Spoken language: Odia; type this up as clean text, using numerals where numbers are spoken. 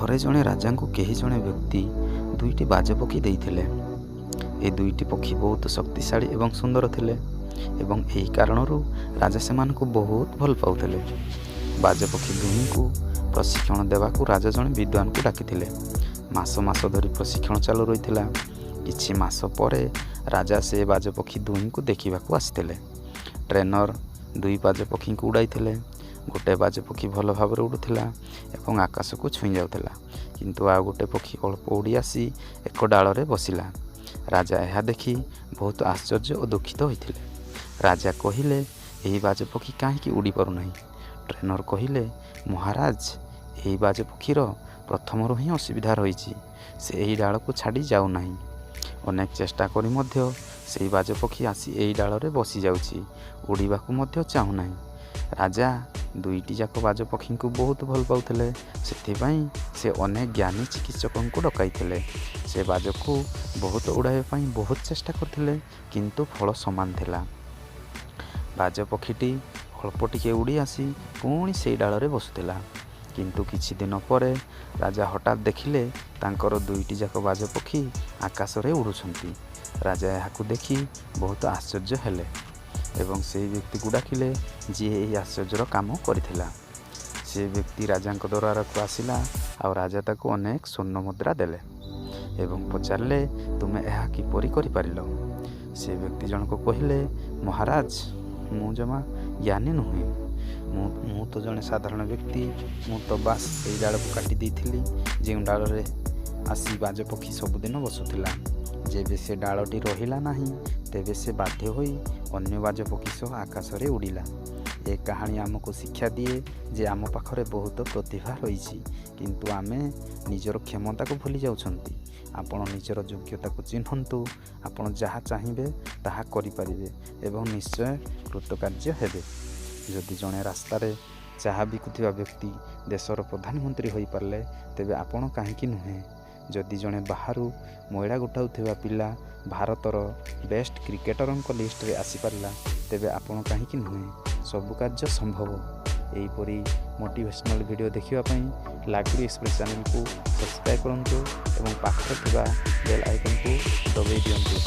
ଥରେ ଜଣେ ରାଜାଙ୍କୁ କେହି ଜଣେ ବ୍ୟକ୍ତି ଦୁଇଟି ବାଜପକ୍ଷୀ ଦେଇଥିଲେ। ଏ ଦୁଇଟି ପକ୍ଷୀ ବହୁତ ଶକ୍ତିଶାଳୀ ଏବଂ ସୁନ୍ଦର ଥିଲେ ଏବଂ ଏହି କାରଣରୁ ରାଜା ସେମାନଙ୍କୁ ବହୁତ ଭଲ ପାଉଥିଲେ। ବାଜପକ୍ଷୀ ଦୁହିଁଙ୍କୁ ପ୍ରଶିକ୍ଷଣ ଦେବାକୁ ରାଜା ଜଣେ ବିଦ୍ୱାନଙ୍କୁ ଡାକିଥିଲେ। ମାସ ମାସ ଧରି ପ୍ରଶିକ୍ଷଣ ଚାଲୁ ରହିଥିଲା। କିଛି ମାସ ପରେ ରାଜା ସେ ବାଜପକ୍ଷୀ ଦୁହିଁଙ୍କୁ ଦେଖିବାକୁ ଆସିଥିଲେ। ଟ୍ରେନର ଦୁଇ ବାଜପକ୍ଷୀଙ୍କୁ ଉଡ଼ାଇଥିଲେ। ଗୋଟେ ବାଜପକ୍ଷୀ ଭଲ ଭାବରେ ଉଡ଼ୁଥିଲା ଏବଂ ଆକାଶକୁ ଛୁଇଁ ଯାଉଥିଲା, କିନ୍ତୁ ଆଉ ଗୋଟେ ପକ୍ଷୀ ଅଳ୍ପ ଉଡ଼ି ଆସି ଏକ ଡାଳରେ ବସିଲା। ରାଜା ଏହା ଦେଖି ବହୁତ ଆଶ୍ଚର୍ଯ୍ୟ ଓ ଦୁଃଖିତ ହୋଇଥିଲେ। ରାଜା କହିଲେ, ଏହି ବାଜପକ୍ଷୀ କାହିଁକି ଉଡ଼ି ପାରୁନାହିଁ? ଟ୍ରେନର କହିଲେ, ମହାରାଜ, ଏହି ବାଜପକ୍ଷୀର ପ୍ରଥମରୁ ହିଁ ଅସୁବିଧା ରହିଛି। ସେ ଏହି ଡାଳକୁ ଛାଡ଼ି ଯାଉନାହିଁ। ଅନେକ ଚେଷ୍ଟା କରି ମଧ୍ୟ ସେହି ବାଜପକ୍ଷୀ ଆସି ଏହି ଡାଳରେ ବସିଯାଉଛି, ଉଡ଼ିବାକୁ ମଧ୍ୟ ଚାହୁଁନାହିଁ। ରାଜା ଦୁଇଟି ଯାକ ବାଜପକ୍ଷୀଙ୍କୁ ବହୁତ ଭଲ ପାଉଥିଲେ, ସେଥିପାଇଁ ସେ ଅନେକ ଜ୍ଞାନୀ ଚିକିତ୍ସକଙ୍କୁ ଡକାଇଥିଲେ। ସେ ବାଜକୁ ବହୁତ ଉଡ଼ାଇବା ପାଇଁ ବହୁତ ଚେଷ୍ଟା କରିଥିଲେ, କିନ୍ତୁ ଫଳ ସମାନ ଥିଲା। ବାଜପକ୍ଷୀଟି ଅଳ୍ପ ଟିକେ ଉଡ଼ି ଆସି ପୁଣି ସେଇ ଡାଳରେ ବସୁଥିଲା। କିନ୍ତୁ କିଛି ଦିନ ପରେ ରାଜା ହଠାତ୍ ଦେଖିଲେ ତାଙ୍କର ଦୁଇଟି ଯାକ ବାଜପକ୍ଷୀ ଆକାଶରେ ଉଡ଼ୁଛନ୍ତି। ରାଜା ଏହାକୁ ଦେଖି ବହୁତ ଆଶ୍ଚର୍ଯ୍ୟ ହେଲେ ଏବଂ ସେହି ବ୍ୟକ୍ତିକୁ ଡାକିଲେ ଯିଏ ଏହି ଆଶ୍ଚର୍ଯ୍ୟର କାମ କରିଥିଲା। ସେ ବ୍ୟକ୍ତି ରାଜାଙ୍କ ଦରବାରକୁ ଆସିଲା ଆଉ ରାଜା ତାକୁ ଅନେକ ସ୍ୱର୍ଣ୍ଣ ମୁଦ୍ରା ଦେଲେ ଏବଂ ପଚାରିଲେ, ତୁମେ ଏହା କିପରି କରିପାରିଲ? ସେ ବ୍ୟକ୍ତି ଜଣକ କହିଲେ, ମହାରାଜ, ମୁଁ ଜମା ଜ୍ଞାନୀ ନୁହେଁ। ମୁଁ ତ ଜଣେ ସାଧାରଣ ବ୍ୟକ୍ତି। ମୁଁ ତ ବାସ୍ ସେଇ ଡାଳକୁ କାଟି ଦେଇଥିଲି ଯେଉଁ ଡାଳରେ ଆସି ବାଜପକ୍ଷୀ ସବୁଦିନ ବସୁଥିଲା। ଯେବେ ସେ ଡାଳଟି ରହିଲା ନାହିଁ, ତେବେ ସେ ବାଧ୍ୟ ହୋଇ ଅନ୍ୟ ବାଜପକ୍ଷୀ ସହ ଆକାଶରେ ଉଡ଼ିଲା। ଏ କାହାଣୀ ଆମକୁ ଶିକ୍ଷା ଦିଏ ଯେ ଆମ ପାଖରେ ବହୁତ ପ୍ରତିଭା ରହିଛି, କିନ୍ତୁ ଆମେ ନିଜର କ୍ଷମତାକୁ ଭୁଲି ଯାଉଛନ୍ତି। ଆପଣ ନିଜର ଯୋଗ୍ୟତାକୁ ଚିହ୍ନନ୍ତୁ। ଆପଣ ଯାହା ଚାହିଁବେ ତାହା କରିପାରିବେ ଏବଂ ନିଶ୍ଚୟ କୃତକାର୍ଯ୍ୟ ହେବେ। ଯଦି ଜଣେ ରାସ୍ତାରେ ଚାହା ବିକୁଥିବା ବ୍ୟକ୍ତି ଦେଶର ପ୍ରଧାନମନ୍ତ୍ରୀ ହୋଇପାରିଲେ, ତେବେ ଆପଣ କାହିଁକି ନୁହେଁ? ଯଦି ଜଣେ ବାହାରୁ ମଇଳା ଗୋଟାଉଥିବା ପିଲା ଭାରତର ବେଷ୍ଟ କ୍ରିକେଟରଙ୍କ ଲିଷ୍ଟରେ ଆସିପାରିଲା, ତେବେ ଆପଣ କାହିଁକି ନୁହେଁ? ସବୁ କାର୍ଯ୍ୟ ସମ୍ଭବ। ଏହିପରି ମୋଟିଭେସନାଲ୍ ଭିଡ଼ିଓ ଦେଖିବା ପାଇଁ ଲାଗୁଡ଼ି ଏକ୍ସପ୍ରେସ୍ ଚ୍ୟାନେଲକୁ ସବସ୍କ୍ରାଇବ୍ କରନ୍ତୁ ଏବଂ ପାଖରେ ଥିବା ବେଲ୍ ଆଇକନ୍କୁ ଦବାଇ ଦିଅନ୍ତୁ।